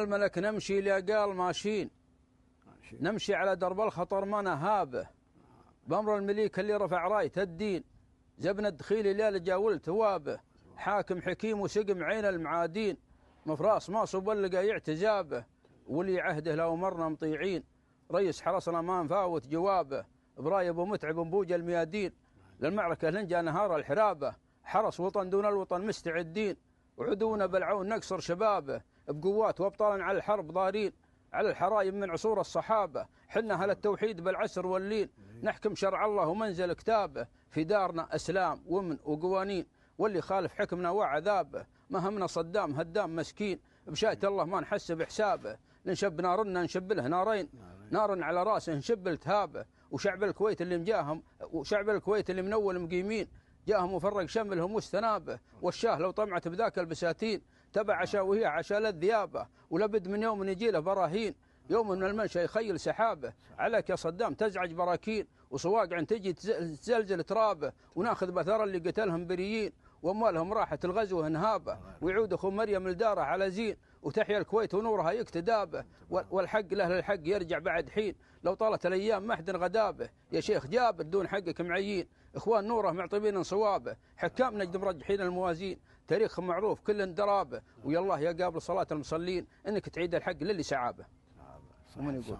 الملك نمشي لقال ماشيين، نمشي على درب الخطر ما نهابه، بأمر المليك اللي رفع راية الدين، زبن الدخيل ليل جاول توابه، حاكم حكيم وسقم عين المعادين، مفراس ما صبلقى يعتزابه، ولي عهده لو مرنا مطيعين، ريس حرسنا ما نفاوت جوابه، براي ابو متعب بوج الميادين، للمعركة لنجا نهار الحرابه، حرس وطن دون الوطن مستعدين، وعدونا بالعون نكسر شبابه، بقوات وابطال على الحرب ضارين، على الحرايم من عصور الصحابه، حنا اهل التوحيد بالعسر واللين، نحكم شرع الله ومنزل كتابه، في دارنا اسلام ومن وقوانين، واللي خالف حكمنا وعذابه، ما همنا صدام هدام مسكين، بشاية الله ما نحس بحسابه، نشب نارنا نشب له نارين، نار على راسه نشب التهابه، وشعب الكويت اللي مجاهم، وشعب الكويت اللي من اول مقيمين، جاهم وفرق شملهم واستنابه، والشاه لو طمعت بذاك البساتين، تبع عشاويه عشال الذيابه، ولابد من يوم يجي له براهين، يوم من المنشا يخيل سحابه، عليك يا صدام تزعج براكين، وصواقع تجي تزلزل ترابه، وناخذ بثار اللي قتلهم بريين، واموالهم راحت الغزو انهابه، ويعود اخو مريم لداره على زين، وتحيا الكويت ونورها يكتدابه، والحق لاهل الحق يرجع بعد حين، لو طالت الايام ما حد غدابه، يا شيخ جابر دون حقك معين، اخوان نوره معطبين صوابه، حكام نجد مرجحين الموازين، تاريخهم معروف كل درابه، ويا الله يا قابل صلاه المصلين انك تعيد الحق للي سعابه. ومن يقول